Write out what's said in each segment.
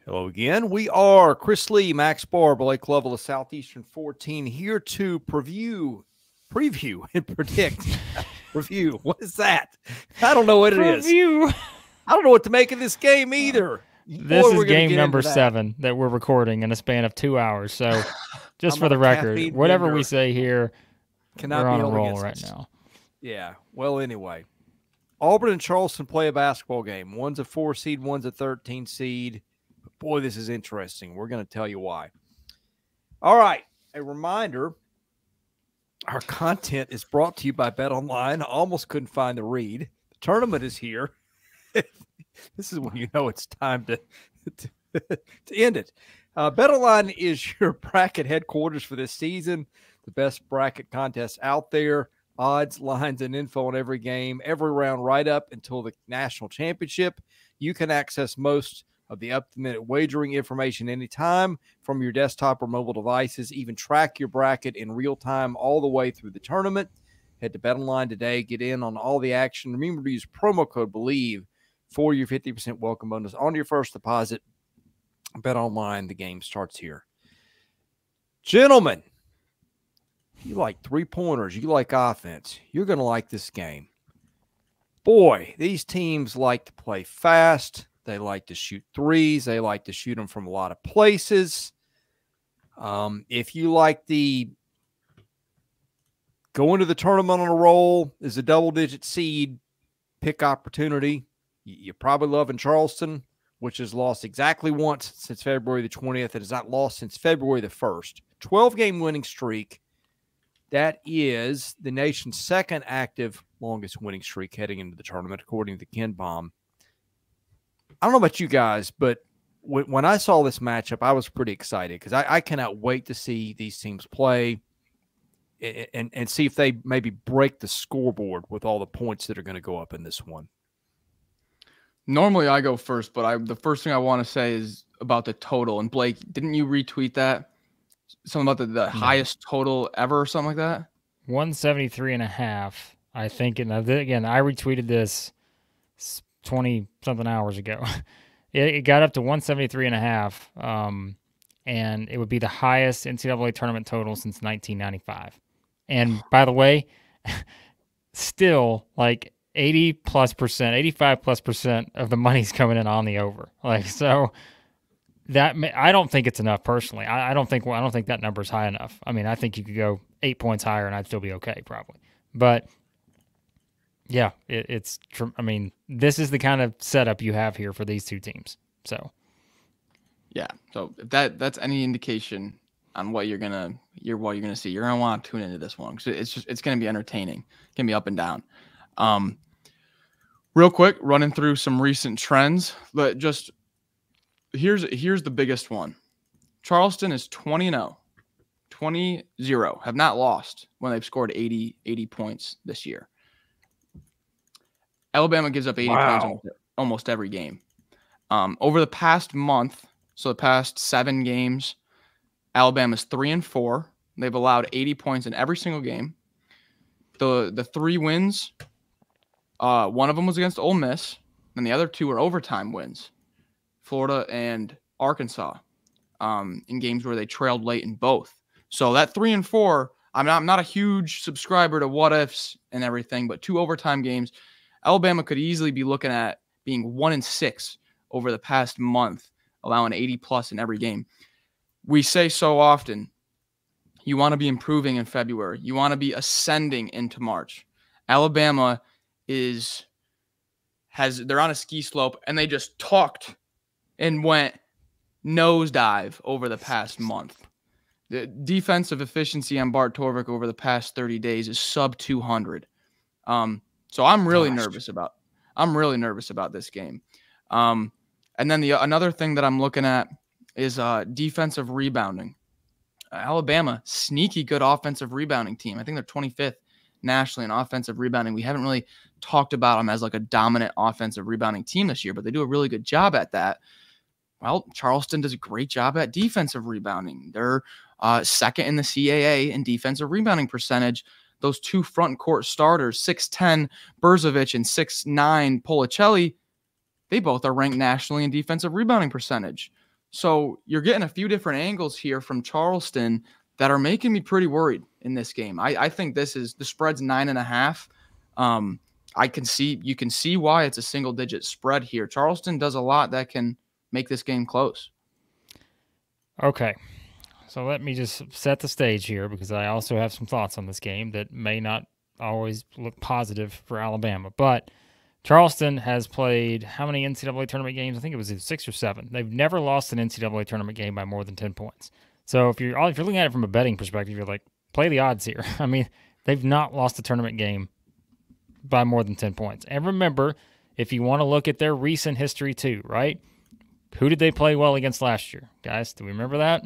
Hello again. We are Chris Lee, Max Barr, Blake Lovell of Southeastern 14 here to preview, and predict. Review. What is that? I don't know what it is. I don't know what to make of this game either. This is game number 7 that we're recording in a span of 2 hours. So just for the record, whatever we say here, we're on a roll right now. Yeah. Well, anyway, Auburn and Charleston play a basketball game. One's a 4 seed, one's a 13 seed. Boy, this is interesting. We're going to tell you why. All right. A reminder, our content is brought to you by BetOnline. I almost couldn't find the read. The tournament is here. This is when you know it's time to end it. BetOnline is your bracket headquarters for this season. The best bracket contest out there. Odds, lines, and info on every game, every round right up until the national championship. You can access most of the up-to-the-minute wagering information anytime from your desktop or mobile devices. Even track your bracket in real time all the way through the tournament. Head to BetOnline today. Get in on all the action. Remember to use promo code BELIEVE for your 50% welcome bonus on your first deposit. BetOnline, the game starts here. Gentlemen, you like three-pointers, you like offense, you're going to like this game. Boy, these teams like to play fast. They like to shoot threes. They like to shoot them from a lot of places. If you like the go into the tournament on a roll as a double-digit seed pick opportunity, you're probably loving Charleston, which has lost exactly once since February the 20th. It has not lost since February the 1st. 12-game winning streak. That is the nation's second active longest winning streak heading into the tournament, according to Ken Baum. I don't know about you guys, but when I saw this matchup, I was pretty excited because I cannot wait to see these teams play and see if they maybe break the scoreboard with all the points that are going to go up in this one. Normally I go first, but the first thing I want to say is about the total. And Blake, didn't you retweet that? Something about the highest total ever or something like that? 173.5, I think. And again, I retweeted this 20-something hours ago. It got up to 173.5, and it would be the highest NCAA tournament total since 1995. And by the way, still like 85+% of the money's coming in on the over. Like, so that I don't think it's enough personally. I don't think that number's high enough. I mean, I think you could go 8 points higher and I'd still be okay probably. But yeah, I mean, this is the kind of setup you have here for these two teams. So, yeah. So if that's any indication on what you're gonna see, you're gonna want to tune into this one because it's gonna be entertaining. It can be up and down. Real quick, running through some recent trends. But just here's the biggest one. Charleston is 20-0, 20-0. Have not lost when they've scored 80 points this year. Alabama gives up 80 points almost every game. Over the past month, so the past 7 games, Alabama's 3-4. They've allowed 80 points in every single game. The 3 wins, one of them was against Ole Miss, and the other 2 are overtime wins, Florida and Arkansas, in games where they trailed late in both. So that 3-4, I'm not a huge subscriber to what ifs and everything, but 2 overtime games. Alabama could easily be looking at being 1-6 over the past month, allowing 80+ in every game. We say so often, you want to be improving in February. You want to be ascending into March. Alabama they're on a ski slope, and they just talked and went nosedive over the past month. The defensive efficiency on Bart Torvik over the past 30 days is sub 200. So I'm really nervous about this game. And then another thing that I'm looking at is defensive rebounding. Alabama, sneaky good offensive rebounding team. I think they're 25th nationally in offensive rebounding. We haven't really talked about them as like a dominant offensive rebounding team this year, but they do a really good job at that. Well, Charleston does a great job at defensive rebounding. They're second in the CAA in defensive rebounding percentage. Those 2 front court starters, 6'10" Berzovic and 6'9" Policelli, they both are ranked nationally in defensive rebounding percentage. So you're getting a few different angles here from Charleston that are making me pretty worried in this game. I think the spread's 9.5. You can see why it's a single-digit spread here. Charleston does a lot that can make this game close. Okay, so let me just set the stage here because I also have some thoughts on this game that may not always look positive for Alabama. But Charleston has played how many NCAA tournament games? I think it was 6 or 7. They've never lost an NCAA tournament game by more than 10 points. So if you're looking at it from a betting perspective, you're like, play the odds here. I mean, they've not lost a tournament game by more than 10 points. And remember, if you want to look at their recent history too, right? Who did they play well against last year? Guys, do we remember that?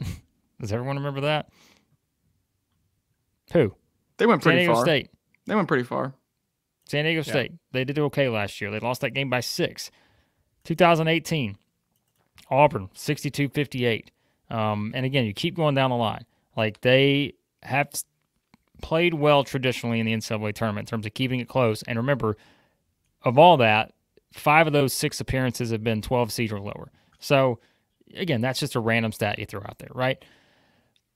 Does everyone remember that? Who? They went pretty San Diego far. State. They went pretty far. San Diego State. They did okay last year. They lost that game by 6. 2018, Auburn, 62-58. And again, you keep going down the line. Like, they have played well traditionally in the NCAA tournament in terms of keeping it close. And remember, of all that, 5 of those 6 appearances have been 12 seed or lower. So, again, that's just a random stat you throw out there, right?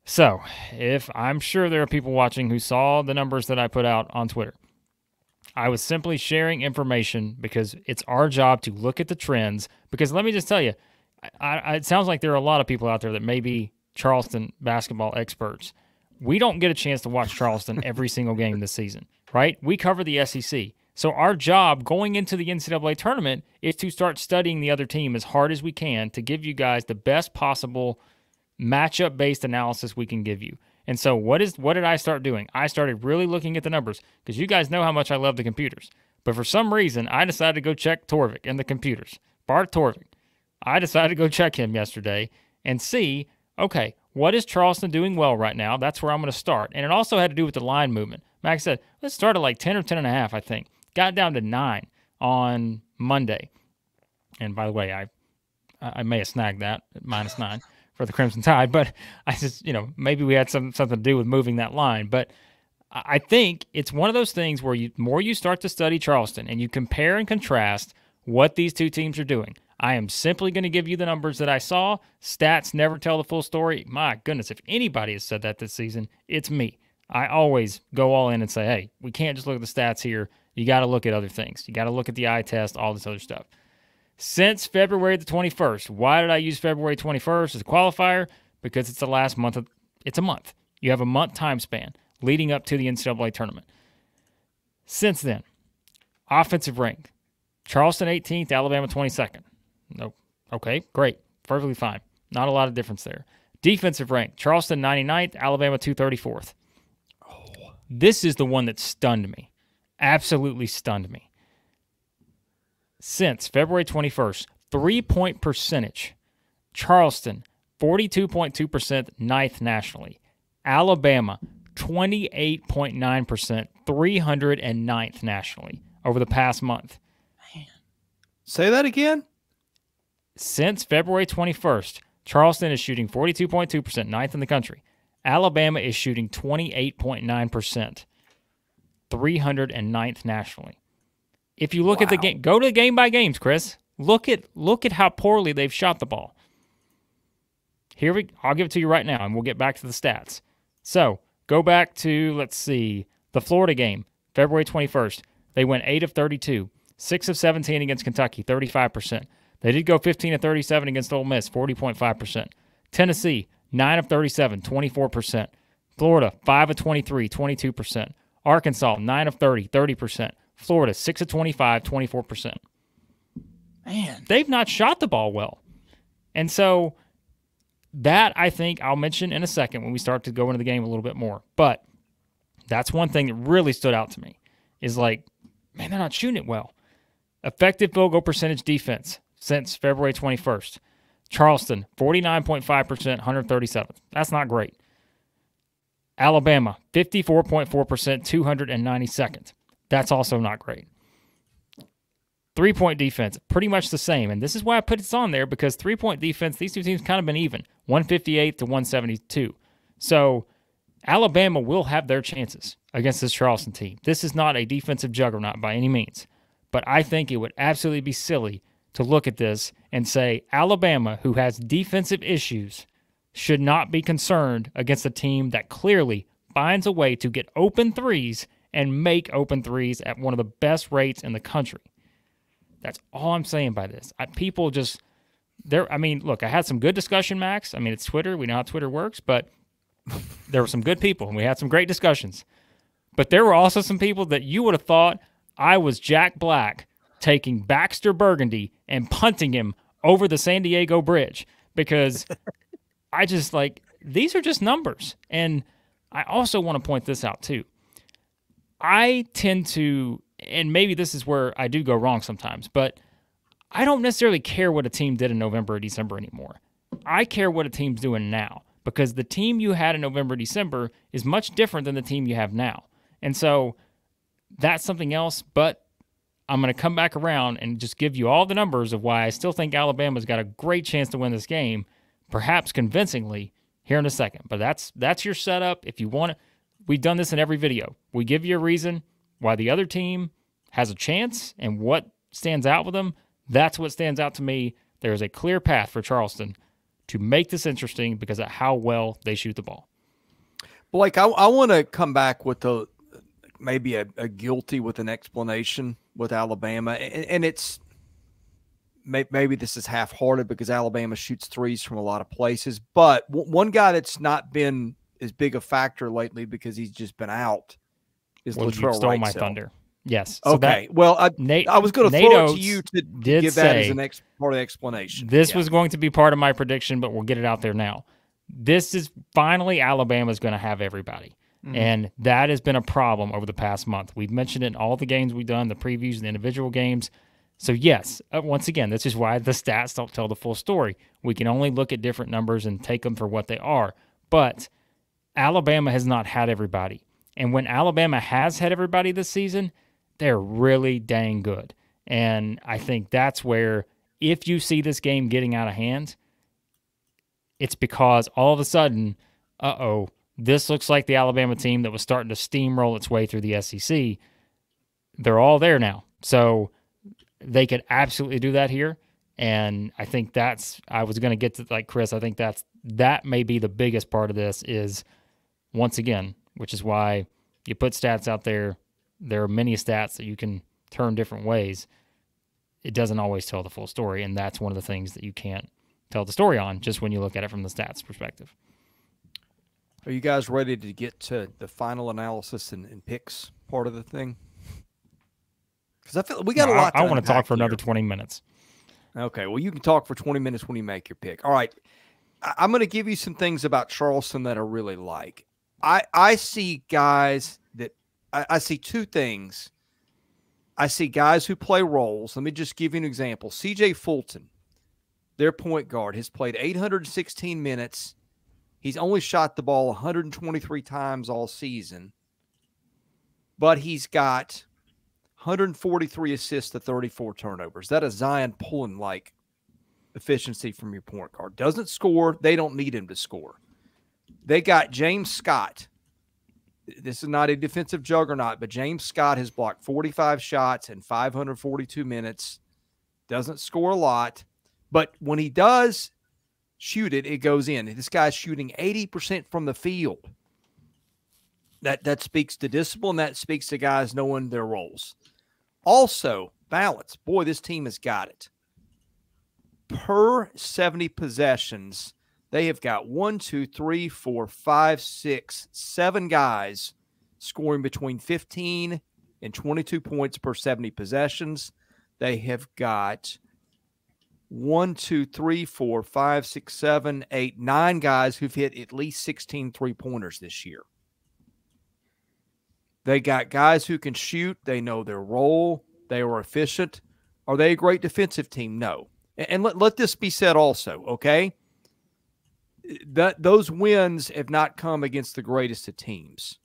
So, if I'm sure there are people watching who saw the numbers that I put out on Twitter, I was simply sharing information because it's our job to look at the trends. Because let me just tell you, it sounds like there are a lot of people out there that may be Charleston basketball experts. We don't get a chance to watch Charleston every single game this season, right? We cover the SEC. So our job going into the NCAA tournament is to start studying the other team as hard as we can to give you guys the best possible matchup-based analysis we can give you. And so what did I start doing? I started really looking at the numbers because you guys know how much I love the computers. But for some reason, I decided to go check Torvik and the computers. Bart Torvik. I decided to go check him yesterday and see, okay, what is Charleston doing well right now? That's where I'm going to start. And it also had to do with the line movement. Max said, let's start at like 10 or 10.5, I think. Got down to 9 on Monday. And by the way, I may have snagged that at -9 for the Crimson Tide, but I just, maybe we had something to do with moving that line. But I think it's one of those things where more you start to study Charleston and you compare and contrast what these two teams are doing. I am simply going to give you the numbers that I saw. Stats never tell the full story. My goodness, if anybody has said that this season, it's me. I always go all in and say, hey, we can't just look at the stats here. You got to look at other things. You got to look at the eye test, all this other stuff. Since February the 21st, why did I use February 21st as a qualifier? Because it's the last month. It's a month. You have a month time span leading up to the NCAA tournament. Since then, offensive rank, Charleston 18th, Alabama 22nd. Nope. Okay, great. Perfectly fine. Not a lot of difference there. Defensive rank, Charleston 99th, Alabama 234th. Oh. This is the one that stunned me. Absolutely stunned me. Since February 21st, 3-point percentage, Charleston 42.2%, 9th nationally. Alabama 28.9%, 309th nationally over the past month. Man. Say that again? Since February 21st, Charleston is shooting 42.2%, 9th in the country. Alabama is shooting 28.9%, 309th nationally. If you look at the game, go to the game by games, Chris. Look at how poorly they've shot the ball. I'll give it to you right now, and we'll get back to the stats. So go back to, let's see, the Florida game, February 21st. They went 8 of 32, 6 of 17 against Kentucky, 35%. They did go 15 of 37 against Ole Miss, 40.5%. Tennessee, 9 of 37, 24%. Florida, 5 of 23, 22%. Arkansas, 9 of 30, 30%. Florida, 6 of 25, 24%. Man. They've not shot the ball well. And so that, I think, I'll mention in a second when we start to go into the game a little bit more. But that's one thing that really stood out to me is like, man, they're not shooting it well. Effective field goal percentage defense since February 21st. Charleston, 49.5%, 137th. That's not great. Alabama, 54.4%, 292nd. That's also not great. 3-point defense, pretty much the same. And this is why I put this on there, because 3-point defense, these two teams kind of been even, 158 to 172. So Alabama will have their chances against this Charleston team. This is not a defensive juggernaut by any means. But I think it would absolutely be silly to look at this and say Alabama, who has defensive issues, should not be concerned against a team that clearly finds a way to get open threes and make open threes at one of the best rates in the country. That's all I'm saying by this. People just, look, I had some good discussion, Max. I mean, it's Twitter. We know how Twitter works, but there were some good people, and we had some great discussions. But there were also some people that you would have thought I was Jack Black taking Baxter Burgundy and punting him over the San Diego Bridge, because I just these are just numbers. And I also want to point this out too. I tend to, and maybe this is where I do go wrong sometimes, but I don't necessarily care what a team did in November or December anymore. I care what a team's doing now, because the team you had in November, December is much different than the team you have now. And so that's something else, but I'm going to come back around and just give you all the numbers of why I still think Alabama's got a great chance to win this game, perhaps convincingly, here in a second. But that's your setup. If you want it, we've done this in every video. We give you a reason why the other team has a chance and what stands out with them. That's what stands out to me. There is a clear path for Charleston to make this interesting because of how well they shoot the ball. Blake, I want to come back with maybe a guilty with an explanation with Alabama, and it's maybe this is half-hearted because Alabama shoots threes from a lot of places, but one guy that's not been as big a factor lately because he's just been out is Latrell Wright. Stole my thunder. Yes. So okay. Well, I was going to throw it to you to give that as part of the explanation. This was going to be part of my prediction, but we'll get it out there now. This is finally Alabama's going to have everybody. Mm-hmm. And that has been a problem over the past month. We've mentioned it in all the games we've done, the previews and the individual games. So, yes, once again, this is why the stats don't tell the full story. We can only look at different numbers and take them for what they are. But Alabama has not had everybody. And when Alabama has had everybody this season, they're really dang good. And I think that's where, if you see this game getting out of hand, it's because all of a sudden, this looks like the Alabama team that was starting to steamroll its way through the SEC. They're all there now. So they could absolutely do that here. And I think I was going to get to, Chris, I think that may be the biggest part of this is, once again, which is why you put stats out there. There are many stats that you can turn different ways. It doesn't always tell the full story, and that's one of the things that you can't tell the story on just when you look at it from the stats perspective. Are you guys ready to get to the final analysis and picks part of the thing? Because I feel we got a lot. I want to talk for another 20 minutes. Okay, well, you can talk for 20 minutes when you make your pick. All right, I'm going to give you some things about Charleston that I really like. I see guys that I see two things. I see guys who play roles. Let me just give you an example. C.J. Fulton, their point guard, has played 816 minutes. He's only shot the ball 123 times all season, but he's got 143 assists to 34 turnovers. That is Zion Pullen-like efficiency from your point guard. Doesn't score. They don't need him to score. They got James Scott. This is not a defensive juggernaut, but James Scott has blocked 45 shots in 542 minutes. Doesn't score a lot, but when he does shoot it, it goes in. This guy's shooting 80% from the field. That speaks to discipline. That speaks to guys knowing their roles. Also, balance. Boy, this team has got it. Per 70 possessions, they have got 1, 2, 3, 4, 5, 6, 7 guys scoring between 15 and 22 points per 70 possessions. They have got 1, 2, 3, 4, 5, 6, 7, 8, 9 guys who've hit at least 16 three-pointers this year. They got guys who can shoot. They know their role. They are efficient. Are they a great defensive team? No. And let this be said also, okay? Those wins have not come against the greatest of teams.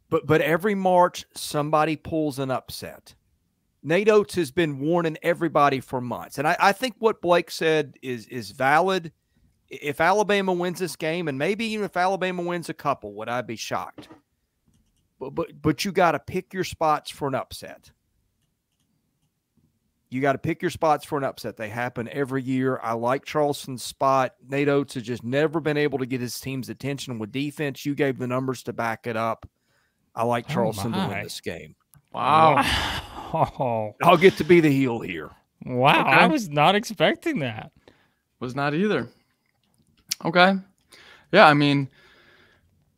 But every March, somebody pulls an upset. Nate Oates has been warning everybody for months. And I think what Blake said is valid. If Alabama wins this game, and maybe even if Alabama wins a couple, would I be shocked? But you got to pick your spots for an upset. You got to pick your spots for an upset. They happen every year. I like Charleston's spot. Nate Oates has just never been able to get his team's attention with defense. You gave the numbers to back it up. I like Charleston to win this game. Wow. I'll get to be the heel here. Wow. Okay. I was not expecting that. Was not either. Okay. Yeah, I mean,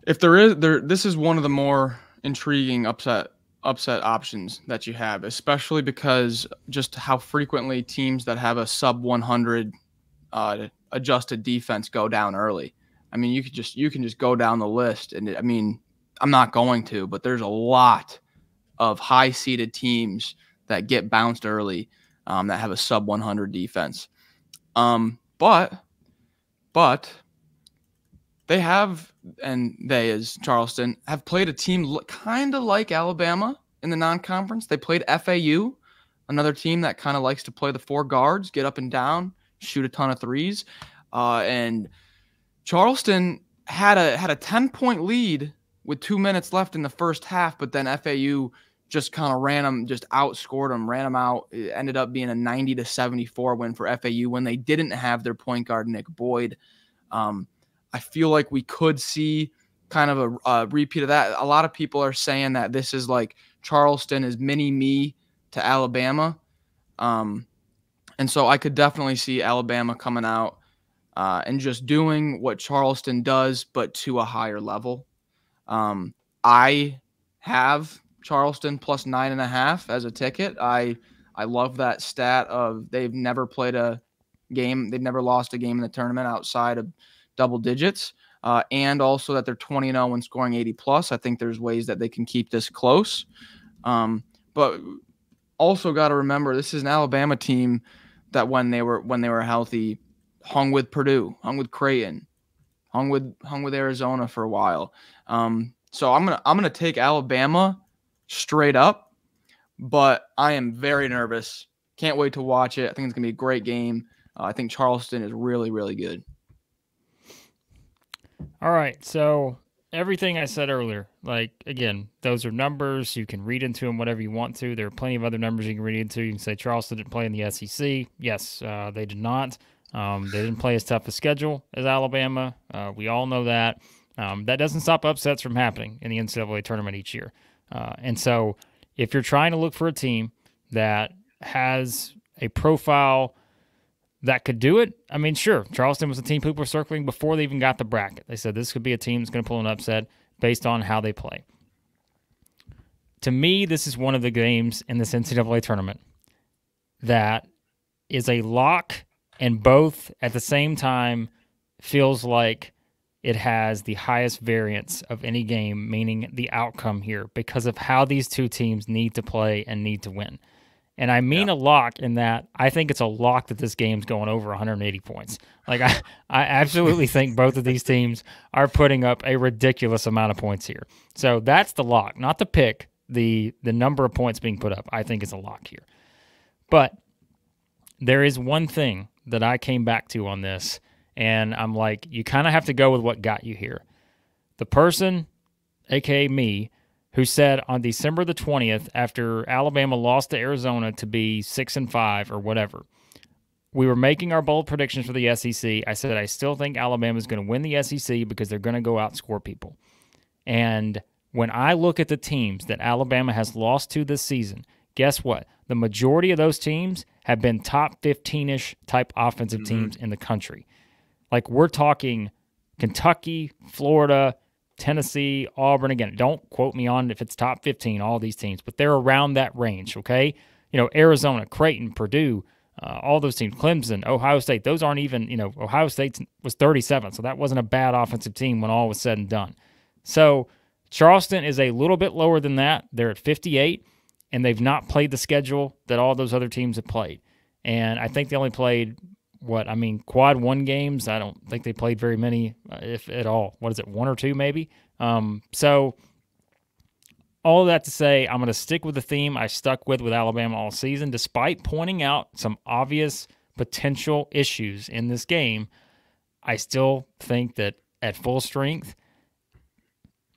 if this is one of the more intriguing upset options that you have, especially because just how frequently teams that have a sub 100 adjusted defense go down early. I mean, you can just go down the list, and I mean, I'm not going to, but there's a lot of high seeded teams that get bounced early that have a sub 100 defense. But they have, and they as Charleston have played a team kind of like Alabama in the non-conference. They played FAU, another team that kind of likes to play the four guards, get up and down, shoot a ton of threes. And Charleston had a 10-point lead with 2 minutes left in the first half, but then FAU just kind of outscored them, ran them out. It ended up being a 90-74 win for FAU when they didn't have their point guard, Nick Boyd. I feel like we could see kind of a repeat of that. A lot of people are saying that this is like Charleston is mini-me to Alabama. And so I could definitely see Alabama coming out and just doing what Charleston does, but to a higher level. I have Charleston plus 9.5 as a ticket. I love that stat of they've never played a game. They've never lost a game in the tournament outside of double digits. And also that they're 20-0 when scoring 80 plus. I think there's ways that they can keep this close. But also got to remember, this is an Alabama team that when they were healthy, hung with Purdue, hung with Creighton, hung with Arizona for a while. So I'm gonna take Alabama straight up, but I am very nervous. Can't wait to watch it. I think it's gonna be a great game. I think Charleston is really, really good. All right, so everything I said earlier, like, again, those are numbers. You can read into them whatever you want to. There are plenty of other numbers you can read into. You can say Charleston didn't play in the SEC. Yes, they did not. They didn't play as tough a schedule as Alabama. We all know that. That doesn't stop upsets from happening in the NCAA tournament each year. And so if you're trying to look for a team that has a profile that could do it, I mean, sure, Charleston was the team people were circling before they even got the bracket. They said this could be a team that's going to pull an upset based on how they play. To me, this is one of the games in this NCAA tournament that is a lock, and both at the same time feels like it has the highest variance of any game, meaning the outcome here, because of how these two teams need to play and need to win. And I mean a lock in that I think it's a lock that this game's going over 180 points. Like, I absolutely think both of these teams are putting up a ridiculous amount of points here. So that's the lock, not the pick. The number of points being put up, I think, is a lock here. But there is one thing that I came back to on this, and I'm like, you kind of have to go with what got you here. The person, a.k.a. me, who said on December the 20th, after Alabama lost to Arizona to be 6-5 or whatever, we were making our bold predictions for the SEC. I said I still think Alabama's going to win the SEC because they're going to go outscore people. And when I look at the teams that Alabama has lost to this season, guess what? The majority of those teams have been top 15-ish type offensive teams in the country. Like, we're talking Kentucky, Florida, Tennessee, Auburn. Again, don't quote me on if it's top 15, all these teams, but they're around that range, okay? You know, Arizona, Creighton, Purdue, all those teams, Clemson, Ohio State, those aren't even, you know, Ohio State was 37, so that wasn't a bad offensive team when all was said and done. So Charleston is a little bit lower than that. They're at 58, and they've not played the schedule that all those other teams have played. And I think they only played, quad one games. I don't think they played very many, if at all. What is it, one or two maybe? So all of that to say, I'm going to stick with the theme I stuck with Alabama all season, despite pointing out some obvious potential issues in this game. I still think that at full strength,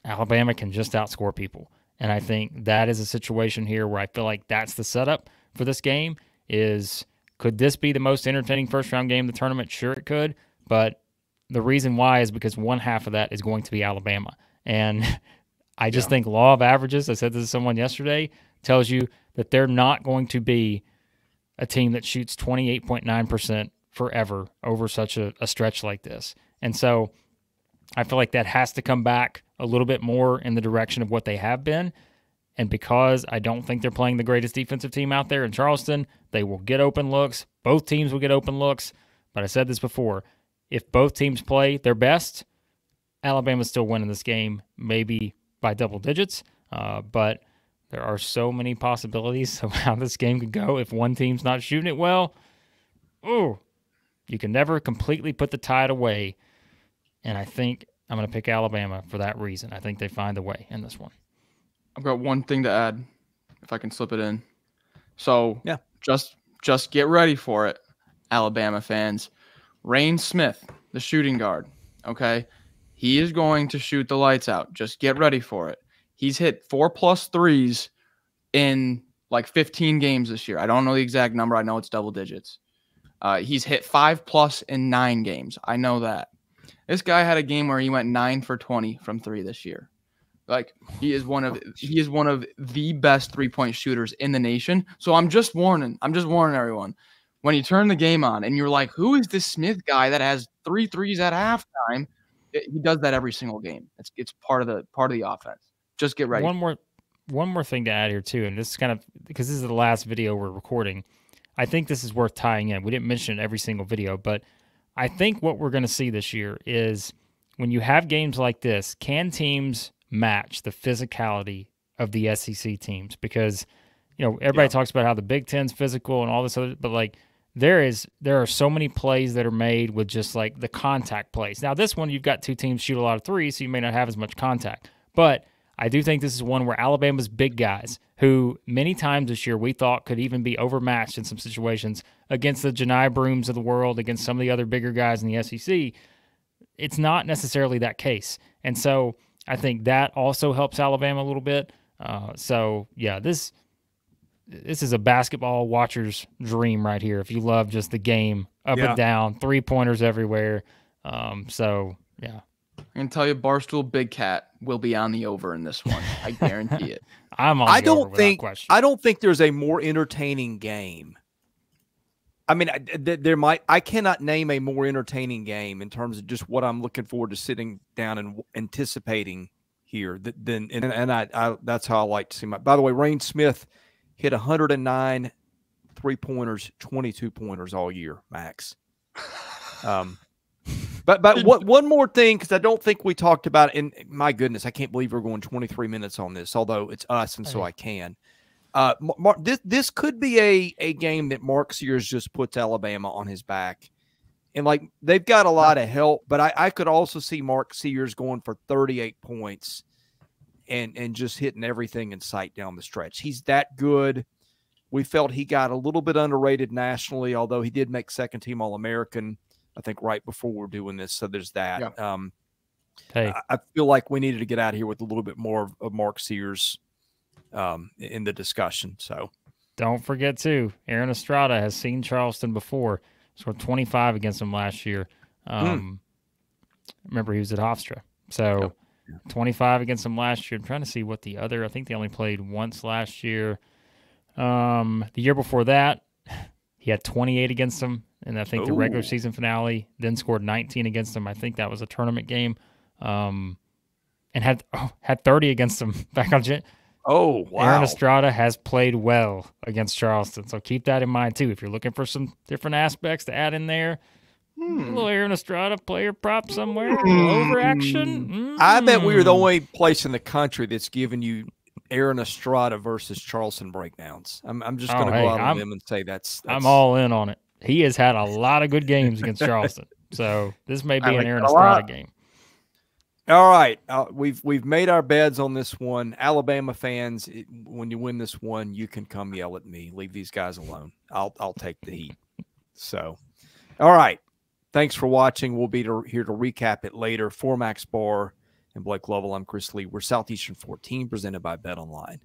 Alabama can just outscore people. And I think that is a situation here where I feel like that's the setup for this game. is, could this be the most entertaining first-round game of the tournament? Sure, it could, but the reason why is because one half of that is going to be Alabama. And I just think law of averages, I said this to someone yesterday, tells you that they're not going to be a team that shoots 28.9% forever over such a stretch like this. And so I feel like that has to come back a little bit more in the direction of what they have been. And because I don't think they're playing the greatest defensive team out there in Charleston, they will get open looks. Both teams will get open looks. But I said this before, if both teams play their best, Alabama's still winning this game, maybe by double digits. But there are so many possibilities of how this game could go if one team's not shooting it well. Ooh, you can never completely put the tide away. And I think I'm going to pick Alabama for that reason. I think they find a way in this one. I've got one thing to add, if I can slip it in. So yeah, just get ready for it, Alabama fans. Rain Smith, the shooting guard, okay? He is going to shoot the lights out. Just get ready for it. He's hit 4+ threes in like 15 games this year. I don't know the exact number. I know it's double digits. He's hit 5+ in 9 games. I know that. This guy had a game where he went 9 for 20 from 3 this year. Like, he is one of the best 3-point shooters in the nation. So I'm just warning everyone. When you turn the game on and you're like, who is this Smith guy that has 3 threes at halftime? He does that every single game. It's part of the offense. Just get ready. One more thing to add here too, and this is kind of because this is the last video we're recording. I think this is worth tying in. We didn't mention every single video, but I think what we're going to see this year is when you have games like this, can teams match the physicality of the SEC teams? Because everybody talks about how the Big Ten's physical and all this other, but like there are so many plays that are made with just like the contact plays. Now this one, you've got two teams shoot a lot of threes, so you may not have as much contact. But I do think this is one where Alabama's big guys, who many times this year we thought could even be overmatched in some situations against the Janai Brooms of the world, against some of the other bigger guys in the SEC, it's not necessarily that case. And so I think that also helps Alabama a little bit. So yeah, this is a basketball watcher's dream right here. If you love just the game up and down, 3-pointers everywhere. So yeah, I can tell you, Barstool Big Cat will be on the over in this one. I guarantee it. I'm on the over without question. I don't think there's a more entertaining game. I mean, I cannot name a more entertaining game in terms of just what I'm looking forward to sitting down and anticipating here. That's how I like to see my. By the way, Rain Smith hit 109 3-pointers, 22-pointers all year, max. But one more thing, because I don't think we talked about it, and my goodness, I can't believe we're going 23 minutes on this, although it's us, and so I can. This could be a game that Mark Sears just puts Alabama on his back. And, like, they've got a lot of help, but I could also see Mark Sears going for 38 points and just hitting everything in sight down the stretch. He's that good. We felt he got a little bit underrated nationally, although he did make second-team All-American, I think, right before we're doing this. So there's that. Yeah. I feel like we needed to get out of here with a little bit more of Mark Sears in the discussion. So don't forget too, Aaron Estrada has seen Charleston before. Scored 25 against them last year. Remember, he was at Hofstra. So 25 against them last year. I'm trying to see what the other. I think they only played once last year. The year before that, he had 28 against them, and I think the regular season finale. Then scored 19 against them. I think that was a tournament game. And had 30 against them back on. Oh, wow. Aaron Estrada has played well against Charleston, so keep that in mind, too. If you're looking for some different aspects to add in there, a little Aaron Estrada player prop somewhere, a little overaction. I bet we were the only place in the country that's giving you Aaron Estrada versus Charleston breakdowns. I'm just going to go out on them and say that's I'm all in on it. He has had a lot of good games against Charleston, so this may be an Aaron Estrada game. All right, we've made our beds on this one. Alabama fans, when you win this one, you can come yell at me. Leave these guys alone. I'll take the heat. So, all right. Thanks for watching. We'll be here to recap it later. For Max Barr and Blake Lovell, I'm Chris Lee. We're Southeastern 14, presented by BetOnline.